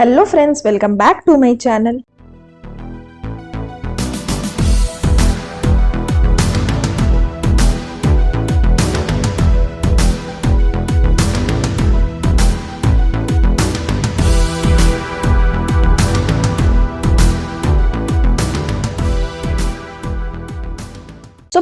Hello friends, welcome back to my channel.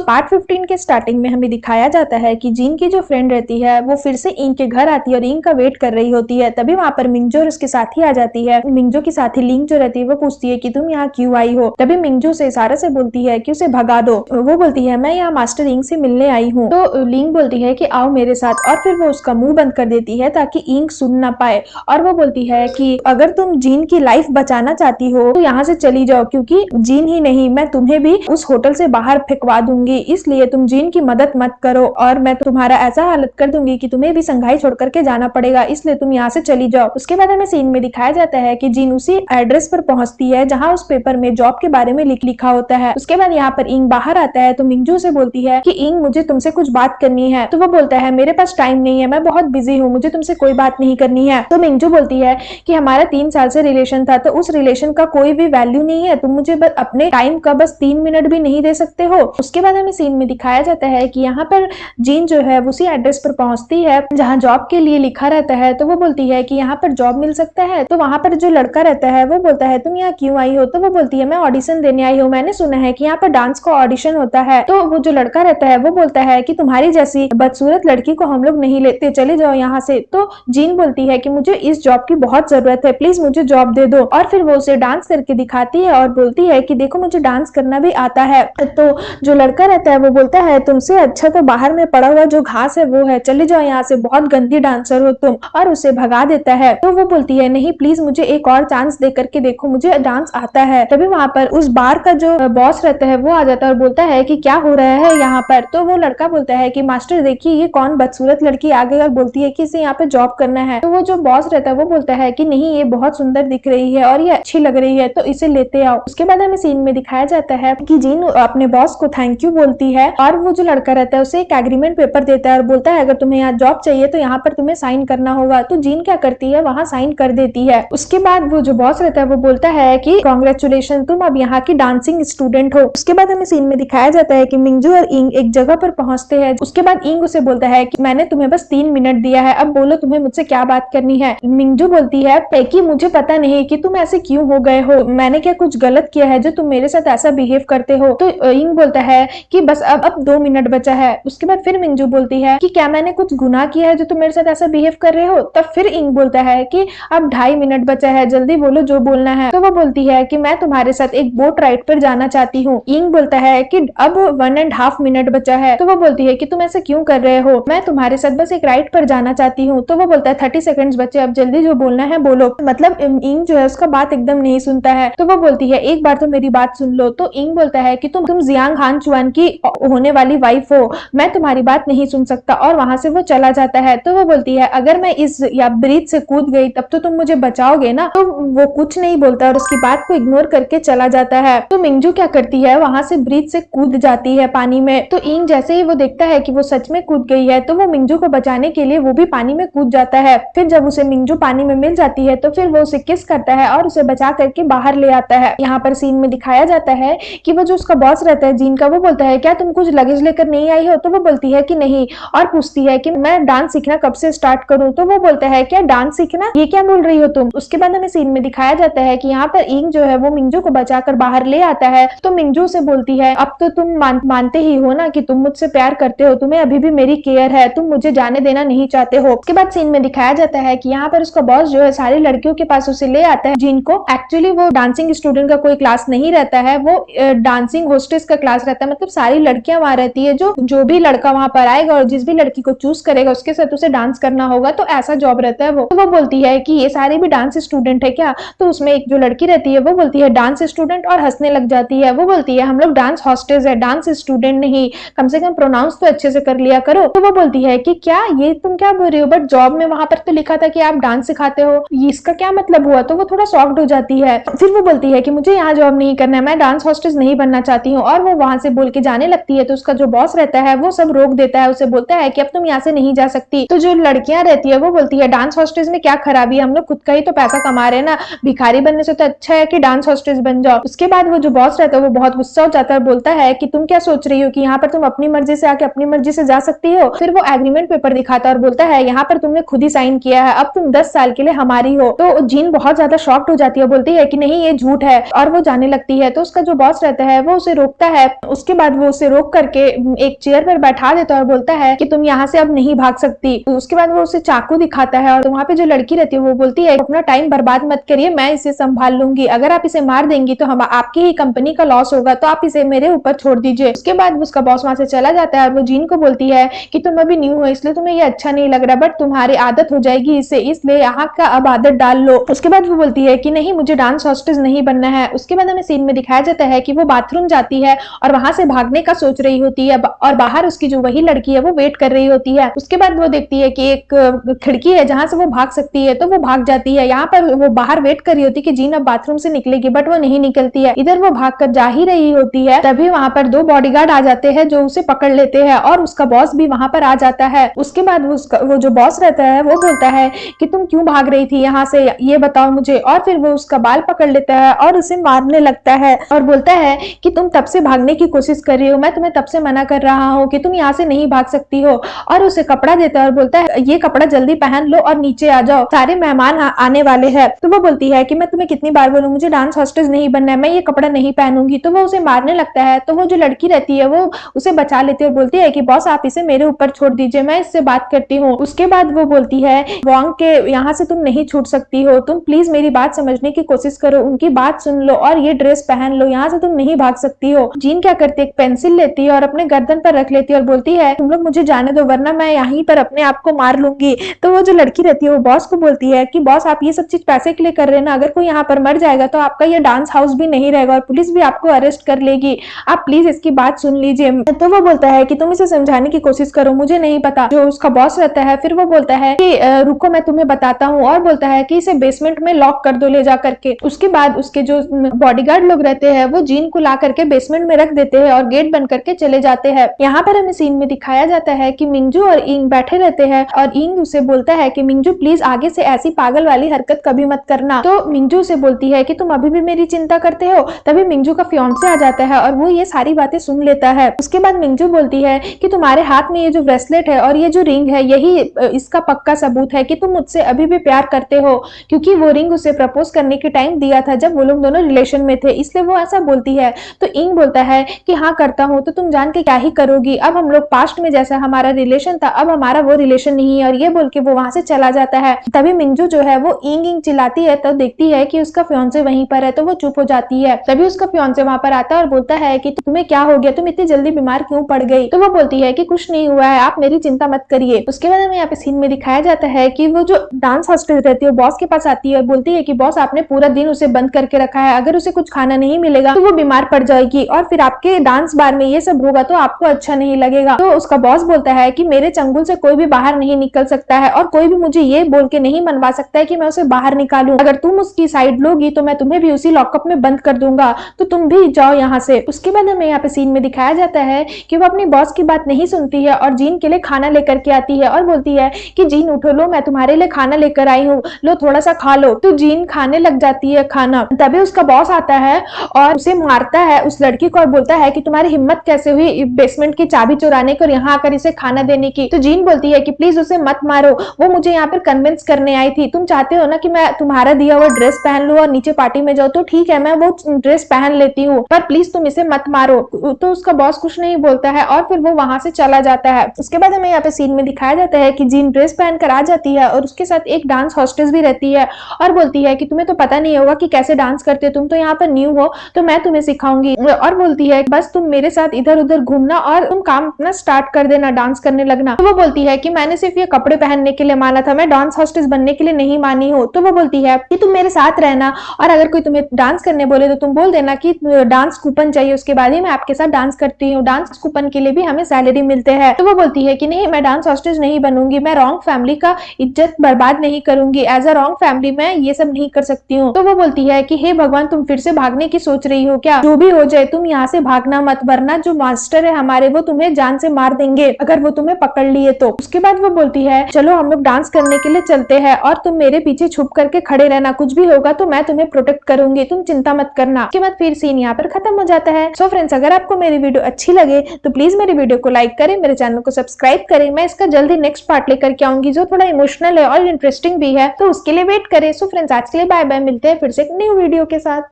Part 15 के starting में हमें दिखाया जाता है कि जीन की जो फ्रेंड रहती है वो फिर से इंग के घर आती है और इंग का वेट कर रही होती है। तभी वहां पर मिंगजो और उसके साथी आ जाती है। मिंगजो की साथी लिंग जो रहती है वो पूछती है कि तुम यहाँ क्यों आई हो। तभी मिंगजो से इशारे से बोलती है कि उसे भगा दो। वो बोलती है मैं यहाँ मास्टर इंग से मिलने आई हूँ। तो लिंग बोलती है कि आओ मेरे साथ, और फिर वो उसका मुंह बंद कर देती है ताकि इंग सुन ना पाए। और वो बोलती है कि अगर तुम जीन की लाइफ बचाना चाहती हो तो यहाँ से चली जाओ, क्योंकि जीन ही नहीं मैं तुम्हें भी उस होटल से बाहर फेंकवा दूंगी, इसलिए तुम जीन की मदद मत करो और मैं तुम्हारा ऐसा हालत कर दूंगी कि तुम्हें भी संघाई छोड़ करके जाना पड़ेगा, इसलिए तुम यहाँ से चली जाओ। उसके बाद हमें सीन में दिखाया जाता है कि जीन उसी एड्रेस पर पहुंचती है जहाँ उस पेपर में जॉब के बारे में लिखा होता है। उसके बाद यहाँ पर इंग बाहर आता है तो मिंगजू से बोलती है कि इंग मुझे तुमसे कुछ बात करनी है। तो वो बोलता है मेरे पास टाइम नहीं है, मैं बहुत बिजी हूँ, मुझे तुमसे कोई बात नहीं करनी है। तो मिंगजू बोलती है कि हमारा 3 साल से रिलेशन था, तो उस रिलेशन का कोई भी वैल्यू नहीं है, तुम मुझे अपने टाइम का बस 3 मिनट भी नहीं दे सकते हो। उसके बाद हमें सीन में दिखाया जाता है कि यहाँ पर जीन जो है उसी एड्रेस पर पहुंचती है जहाँ जॉब के लिए लिखा रहता है। तो वो बोलती है कि यहाँ पर जॉब मिल सकता है। तो वहां पर जो लड़का रहता है वो बोलता है तुम यहाँ क्यों आई हो। तो वो बोलती है मैं ऑडिशन देने आई हूँ, मैंने सुना है कि यहाँ पर डांस का ऑडिशन होता है। तो वो जो लड़का रहता है वो बोलता है कि तुम्हारी जैसी बदसूरत लड़की को हम लोग नहीं लेते, चले जाओ यहाँ से। तो जीन बोलती है कि मुझे इस जॉब की बहुत जरूरत है, प्लीज मुझे जॉब दे दो। और फिर वो उसे डांस करके दिखाती है और बोलती है कि देखो मुझे डांस करना भी आता है। तो जो लड़का रहता है वो बोलता है तुमसे अच्छा तो बाहर में पड़ा हुआ जो घास है वो है, चले जाओ यहाँ से, बहुत गंदी डांसर हो तुम, और उसे भगा देता है। तो वो बोलती है नहीं प्लीज मुझे एक और चांस दे करके देखो, मुझे डांस आता है। तभी वहां पर उस बार का जो बॉस रहता है वो आ जाता है और बोलता है कि क्या हो रहा है यहाँ पर। तो वो लड़का बोलता है कि मास्टर देखिए ये कौन बदसूरत लड़की आ गई और बोलती है कि इसे यहाँ पे जॉब करना है। तो वो जो बॉस रहता है वो बोलता है कि नहीं ये बहुत सुंदर दिख रही है और ये अच्छी लग रही है, तो इसे लेते आओ। उसके बाद हमें सीन में दिखाया जाता है कि जीन अपने बॉस को थैंक यू बोलती है और वो जो लड़का रहता है उसे एक एग्रीमेंट पेपर देता है और बोलता है अगर तुम्हें यहाँ जॉब चाहिए तो यहाँ पर तुम्हें साइन करना होगा। तो जीन क्या करती है वहाँ साइन कर देती है। उसके बाद वो जो बॉस रहता है वो बोलता है कि कांग्रेचुलेशन, तुम अब यहाँ की डांसिंग स्टूडेंट हो। उसके बाद हमें सीन में दिखाया जाता है कि मिंगजू और इंग एक जगह पर पहुंचते हैं। उसके बाद इंग उसे बोलता है कि मैंने तुम्हें बस 3 मिनट दिया है, अब बोलो तुम्हें मुझसे क्या बात करनी है। मिंगजू बोलती है कि मुझे पता नहीं कि तुम ऐसे क्यों हो गए हो, मैंने क्या कुछ गलत किया है जो तुम मेरे साथ ऐसा बिहेव करते हो। तो इंग बोलता है कि बस अब 2 मिनट बचा है। उसके बाद फिर मिंगजू बोलती है कि क्या मैंने कुछ गुनाह किया है जो तुम मेरे साथ ऐसा बिहेव कर रहे हो। तब फिर इंग बोलता है कि अब 2.5 मिनट बचा है, जल्दी बोलो जो बोलना है। तो वो बोलती है कि मैं तुम्हारे साथ एक बोट राइड पर जाना चाहती हूँ। इंग बोलता है कि अब 1.5 मिनट बचा है। तो वो बोलती है कि तुम ऐसे क्यों कर रहे हो, मैं तुम्हारे साथ बस एक राइड पर जाना चाहती हूँ। तो वो बोलता है 30 सेकंड्स बचे, अब जल्दी जो बोलना है बोलो। मतलब इंग जो है उसका बात एकदम नहीं सुनता है। तो वो बोलती है एक बार तो मेरी बात सुन लो। तो इंग बोलता है कि तुम जियांग हान चुआन की होने वाली वाइफ हो, मैं तुम्हारी बात नहीं सुन सकता, और वहां से वो चला जाता है। तो वो बोलती है अगर मैं इस या ब्रिज से कूद गई तब तो तुम मुझे बचाओगे ना। तो वो कुछ नहीं बोलता और उसकी बात को इग्नोर करके चला जाता है। तो मिंगजू क्या करती है वहां से ब्रिज से कूद जाती है पानी में। तो इंग जैसे ही वो देखता है कि वो सच में कूद गई है तो वो मिंगजू को बचाने के लिए वो भी पानी में कूद जाता है। फिर जब उसे मिंगजू पानी में मिल जाती है तो फिर वो उसे किस करता है और उसे बचा करके बाहर ले आता है। यहाँ पर सीन में दिखाया जाता है कि वो जो उसका बॉस रहता है जीन का, वो बोलता है क्या तुम कुछ लगेज लेकर नहीं आई हो। तो वो बोलती है कि नहीं, और पूछती है कि मैं डांस सीखना कब से स्टार्ट करूं। तो वो बोलता है क्या डांस सीखना, ये क्या बोल रही हो तुम। उसके बाद हमें सीन में दिखाया जाता है कि यहाँ पर इंग जो है वो मिंगजू को बचाकर बाहर ले आता है। तो मिंगजू से बोलती है अब तो तुम मानते ही हो ना कि तुम मुझसे प्यार करते हो, तुम्हें अभी भी मेरी केयर है, तुम मुझे जाने देना नहीं चाहते हो। उसके बाद सीन में दिखाया जाता है कि यहाँ पर उसका बॉस जो है सारी लड़कियों के पास उसे ले आता है जिनको एक्चुअली वो डांसिंग स्टूडेंट का कोई क्लास नहीं रहता है, वो डांसिंग होस्टेस का क्लास रहता है। मतलब सारी लड़कियां वहां रहती है, जो भी लड़का वहां पर आएगा और जिस भी लड़की को चूज करेगा उसके साथ उसे डांस करना होगा, तो ऐसा जॉब रहता है वो। तो वो बोलती है कि ये सारे भी डांस स्टूडेंट है क्या। तो उसमें एक जो लड़की रहती है वो बोलती है डांस स्टूडेंट, और हंसने लग जाती है। वो बोलती है हम लोग डांस हॉस्टेस है, डांस स्टूडेंट नहीं, कम से कम प्रोनाउंस तो अच्छे से कर लिया करो। तो वो बोलती है कि क्या ये तुम क्या बोल रही हो, बट जॉब में वहां पर तो लिखा था कि आप डांस सिखाते हो, इसका क्या मतलब हुआ। तो वो थोड़ा शॉक्ड हो जाती है। फिर वो बोलती है कि मुझे यहाँ जॉब नहीं करना है, मैं डांस हॉस्टेस नहीं बनना चाहती हूँ, और वो वहां से बोल के जाने लगती है तो उसका जो बॉस रहता है वो सब रोक देता है, उसे बोलता है कि अब तुम यहाँ से नहीं जा सकती। तो जो लड़कियां रहती है वो बोलती है डांस हॉस्टेस में क्या खराबी है, हम लोग खुद का ही तो पैसा कमा रहे हैं ना, भिखारी बनने से तो अच्छा है कि डांस हॉस्टेस बन जाओ। उसके बाद वो जो बॉस रहता है वो बहुत गुस्सा हो जाता है, बोलता है कि तुम क्या सोच रही हो कि यहाँ पर तुम अपनी मर्जी से आके अपनी मर्जी से जा सकती हो। फिर वो एग्रीमेंट पेपर दिखाता है और बोलता है यहाँ पर तुमने खुद ही साइन किया है, अब तुम 10 साल के लिए हमारी हो। तो जीन बहुत ज्यादा शॉक्ड हो जाती है, बोलती है कि नहीं ये झूठ है, और वो जाने लगती है। तो उसका जो बॉस रहता है वो उसे रोकता है, उसके बाद वो उसे रोक करके एक चेयर पर बैठा देता है और बोलता है कि तुम यहाँ से अब नहीं भाग सकती। तो उसके बाद वो उसे चाकू दिखाता है और वहाँ पे जो लड़की रहती है वो बोलती है अपना टाइम बर्बाद मत करिए, मैं इसे संभाल लूंगी, अगर आप इसे मार देंगी तो हम आपकी ही कंपनी का लॉस होगा, तो आप इसे मेरे ऊपर छोड़ दीजिए। उसके बाद उसका बॉस वहां से चला जाता है और वो जीन को बोलती है कि तुम अभी न्यू हो इसलिए तुम्हें ये अच्छा नहीं लग रहा, बट तुम्हारी आदत हो जाएगी इसे, इसलिए यहाँ का अब आदत डाल लो। उसके बाद वो बोलती है कि नहीं मुझे डांस हॉस्टेस नहीं बनना है। उसके बाद हमें सीन में दिखाया जाता है कि वो बाथरूम जाती है और वहां से भागने का सोच रही होती है और बाहर उसकी जो वही लड़की है वो वेट कर रही होती है। उसके बाद वो देखती है कि एक खिड़की है जहां से वो भाग सकती है, तो वो भाग जाती है। यहाँ पर वो बाहर वेट कर रही होती है कि जीन अब बाथरूम से निकलेगी, बट वो नहीं निकलती है। इधर वो भाग कर जा ही रही होती है, तभी वहां पर 2 बॉडीगार्ड आ जाते हैं जो उसे पकड़ लेते हैं और उसका बॉस भी वहां पर आ जाता है। उसके बाद वो जो बॉस रहता है वो बोलता है कि तुम क्यों भाग रही थी यहाँ से, ये बताओ मुझे। और फिर वो उसका बाल पकड़ लेता है और उसे मारने लगता है और बोलता है कि तुम तब से भागने की कोशिश कर रही हो, मैं तुम्हें तब से मना कर रहा हूँ कि तुम यहाँ से नहीं भाग सकती हो। और उसे कपड़ा देता है और बोलता है ये कपड़ा जल्दी पहन लो और नीचे आ जाओ, सारे मेहमान आने वाले हैं। तो वो बोलती है कि मैं तुम्हें कितनी बार बोलूं, मुझे डांस हॉस्टेस नहीं बनना है, मैं ये कपड़ा नहीं पहनूंगी। तो वो उसे मारने लगता है। तो वो जो लड़की रहती है वो उसे बचा लेती है और बोलती है कि बॉस आप इसे मेरे ऊपर छोड़ दीजिए, मैं इससे बात करती हूँ। उसके बाद वो बोलती है वॉन्ग के यहाँ से तुम नहीं छूट सकती हो, तुम प्लीज मेरी बात समझने की कोशिश करो, उनकी बात सुन लो और ये ड्रेस पहन लो, यहाँ से तुम नहीं भाग सकती हो। जीन क्या करती है एक पेंसिल लेती है और अपने गर्दन पर रख लेती है और बोलती है तुम लोग मुझे जाने दो वरना मैं यहीं पर अपने आप को मार लूंगी। तो वो जो लड़की रहती है वो बॉस को बोलती है कि बॉस आप ये सब चीज पैसे के लिए कर रहे हैं ना, अगर कोई यहाँ पर मर जाएगा तो आपका ये डांस हाउस भी नहीं रहेगा और पुलिस भी आपको अरेस्ट कर लेगी, आप प्लीज इसकी बात सुन लीजिए। तो वो बोलता है कि तुम इसे समझाने की कोशिश करो, मुझे नहीं पता। जो उसका बॉस रहता है फिर वो बोलता है कि रुको मैं तुम्हें बताता हूँ, और बोलता है कि इसे बेसमेंट में लॉक कर दो ले जा करके। उसके बाद उसके जो बॉडीगार्ड लोग रहते हैं वो जीन को ला करके बेसमेंट में रख देते हैं और गेट बंद करके चले जाते हैं। यहाँ पर हमें सीन में दिखाया जाता है कि मिंजू और इंग बैठे रहते हैं और इंग उसे बोलता है कि मिंजू प्लीज आगे से ऐसी पागल वाली हरकत कभी मत करना। तो मिंजू उसे बोलती है कि तुम अभी भी मेरी चिंता करते हो। तभी मिंजू का फियांसे आ जाता है और वो ये सारी बातें सुन लेता है। उसके बाद मिंजू बोलती है कि तुम्हारे हाथ में ये जो ब्रेसलेट है और ये जो रिंग है यही इसका पक्का सबूत है कि तुम मुझसे अभी भी प्यार करते हो, क्योंकि वो रिंग उसे प्रपोज करने के टाइम दिया था जब वो लोग दोनों रिलेशन में थे, इसलिए वो ऐसा बोलती है। तो इंग बोलता है कि हाँ करता हूँ। तो तुम जान के क्या ही करोगी, अब हम लोग पास्ट में जैसा हमारा रिलेशन था अब हमारा वो रिलेशन नहीं है। और ये बोल के वो वहां से चला जाता है। तभी मिंजू जो है वो इंग इंग चिल्लाती है, तो देखती है कि उसका फियांसे वहीं पर है, तो वो चुप हो जाती है। तभी उसका फियांसे वहां पर आता है और बोलता है कि तुम्हें क्या हो गया, तुम इतनी जल्दी बीमार क्यों पड़ गई। तो वो बोलती है कि कुछ नहीं हुआ है, आप मेरी चिंता मत करिए। उसके बाद हमें यहाँ पे सीन में दिखाया जाता है कि वो जो डांस हॉस्टेस रहती है बॉस के पास आती है और बोलती है कि बॉस आपने पूरा दिन उसे बंद करके रखा है, अगर उसे कुछ खाना नहीं मिलेगा तो वो बीमार पड़ जाएगी और फिर आपके डांस बार में ये सब होगा तो आपको अच्छा नहीं लगेगा। तो उसका बॉस बोलता है कि मेरे चंगुल से कोई भी बाहर नहीं निकल सकता है और कोई भी मुझे ये बोल के नहीं मनवा सकता है कि मैं उसे बाहर निकालूं, अगर तुम उसकी साइड लोगी तो मैं तुम्हें भी उसी लॉकअप में बंद कर दूंगा, तो तुम भी जाओ यहाँ से। उसके बाद हमें यहाँ पे सीन में दिखाया जाता है कि वो अपनी बॉस की बात नहीं सुनती है और जीन के लिए खाना लेकर के आती है और बोलती है कि जीन उठो, लो मैं तुम्हारे लिए खाना लेकर आई हूँ, लो थोड़ा सा खा लो। तो जीन खाने लग जाती है खाना। तभी उसका बॉस आता है और उसे मारता है उस लड़की को और बोलता है कि तुम्हारी हिम्मत कैसे हुई बेसमेंट की चाबी चुराने की और यहाँ आकर इसे खाना देने की। तो जीन बोलती है कि प्लीज उसे मत मारो, वो मुझे यहाँ पर कन्विंस करने आई थी, तुम चाहते हो ना कि मैं तुम्हारा दिया हुआ ड्रेस पहन लूं और नीचे पार्टी में जाओ, तो ठीक है मैं वो ड्रेस पहन लेती हूँ, पर प्लीज तुम इसे मत मारो। तो उसका बॉस कुछ नहीं बोलता है और फिर वो वहां से चला जाता है। उसके बाद हमें यहाँ पे सीन में दिखाया जाता है कि जीन ड्रेस पहनकर आ जाती है और उसके साथ एक डांस हॉस्टेस भी रहती है और बोलती है कि तुम्हें तो पता नहीं होगा कि कैसे डांस करते हो, तुम तो यहाँ पर न्यू हो, तो मैं तुम्हें सिखाऊंगी। और बोलती है बस तुम मेरे साथ इधर उधर घूमना और तुम काम अपना स्टार्ट कर देना, डांस करने लगना। तो वो बोलती है कि मैंने सिर्फ ये कपड़े पहनने के लिए माना था, मैं डांस हॉस्टेस बनने के लिए नहीं मानी हूँ। तो वो बोलती है कि तुम मेरे साथ रहना और अगर कोई तुम्हें डांस करने बोले तो तुम बोल देना कि डांस कूपन चाहिए, उसके बाद ही मैं आपके साथ डांस करती हूँ, डांस कूपन के लिए भी हमें सैलरी मिलते हैं। तो वो बोलती है कि नहीं मैं डांस हॉस्टेस नहीं बनूंगी, मैं रॉन्ग फैमिली का इज्जत बर्बाद नहीं करूंगी, एज अ रॉन्ग फैमिली मैं ये सब नहीं कर सकती हूँ। तो वो बोलती है कि हे भगवान तुम फिर से भागने की सोच रही हो क्या, जो भी हो जाए तुम यहाँ से भागना मत, मत, वरना जो मास्टर है हमारे वो तुम्हें जान से मार देंगे अगर वो तुम्हें पकड़ लिए तो। उसके बाद वो बोलती है चलो हम लोग डांस करने के लिए चलते हैं और तुम मेरे पीछे छुप करके खड़े रहना, कुछ भी होगा तो मैं तुम्हें प्रोटेक्ट करूंगी, तुम चिंता मत करना। उसके बाद फिर सीन यहाँ पर खत्म हो जाता है। सो फ्रेंड्स, अगर आपको मेरी वीडियो अच्छी लगे तो प्लीज मेरी वीडियो को लाइक करें, मेरे चैनल को सब्सक्राइब करें। मैं इसका जल्दी नेक्स्ट पार्ट लेकर के आऊंगी जो थोड़ा इमोशनल है और इंटरेस्टिंग भी है, तो उसके लिए वेट करें। सो फ्रेंड्स, आज के लिए बाय बाय, मिलते हैं फिर से एक न्यू वीडियो के साथ।